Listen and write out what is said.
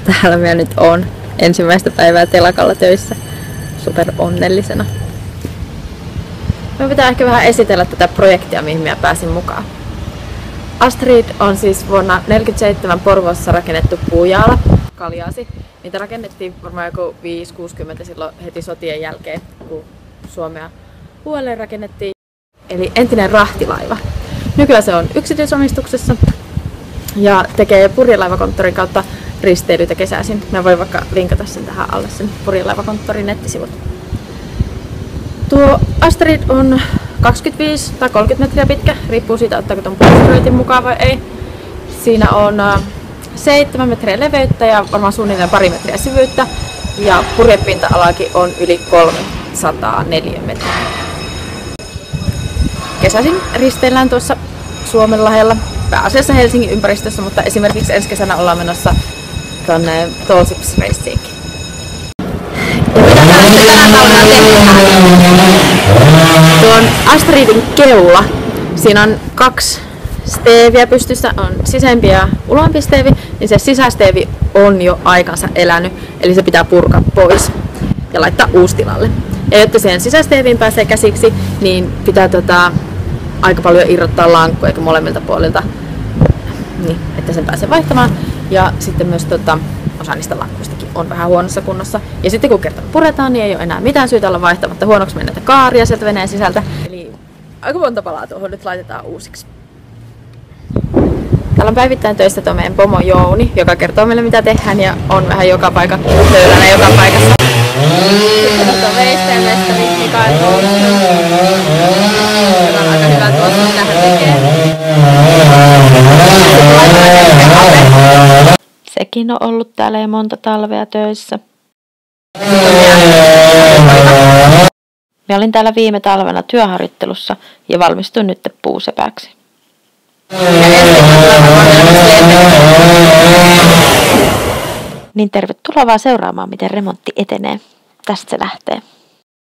täällä minä nyt oon ensimmäistä päivää telakalla töissä super onnellisena. Me pitää ehkä vähän esitellä tätä projektia, mihin minä pääsin mukaan. Astrid on siis vuonna 1947 Porvoossa rakennettu puujaala, kaljaasi. Niitä rakennettiin varmaan joku 5-60 silloin heti sotien jälkeen, kun Suomea uudelleen rakennettiin. Eli entinen rahtilaiva. Nykyään se on yksityisomistuksessa ja tekee purjelaivakonttorin kautta risteilyitä kesäisin. Mä voin vaikka linkata sen tähän alle, sen purjelaivakonttorin nettisivut. Tuo Astrid on 25 tai 30 metriä pitkä, riippuu siitä ottaako ton puolustusreitin mukaan vai ei. Siinä on 7 metriä leveyttä ja varmaan suunnilleen pari metriä syvyyttä. Ja purjepinta-alakin on yli 304 metriä. Kesäisin risteillään tuossa Suomenlahdella, pääasiassa Helsingin ympäristössä, mutta esimerkiksi ensi kesänä ollaan menossa tuonne Tall Ships Racingin. Tuon Astridin keula, siinä on 2 steeviä pystyssä, on sisämpi ja uloampi steevi, niin se sisästeevi on jo aikansa elänyt, eli se pitää purkaa pois ja laittaa uusi tilalle. Ja jotta siihen sisästeeviin pääsee käsiksi, niin pitää aika paljon irrottaa lankkuja molemmilta puolilta, niin, että sen pääsee vaihtamaan. Ja sitten myös osa niistä lankkuistakin on vähän huonossa kunnossa. Ja sitten kun kerta puretaan, niin ei ole enää mitään syytä olla vaihtamatta huonoksi menneitä kaaria sieltä veneen sisältä. Eli aika monta palaa tuohon nyt laitetaan uusiksi. Täällä on päivittäin töissä tuo meidän pomo Jouni, joka kertoo meille mitä tehdään ja on vähän joka paikka löydänä joka paikassa. Sitten on veisteen-mestari Mikael Tuoström, joka on aika hyvä tuossa, mitä hän tekee. Sekin on ollut täällä jo monta talvea töissä. Minä olin täällä viime talvena työharjoittelussa ja valmistuin nyt puusepäksi. Niin tervetuloa vaan seuraamaan, miten remontti etenee. Tästä se lähtee.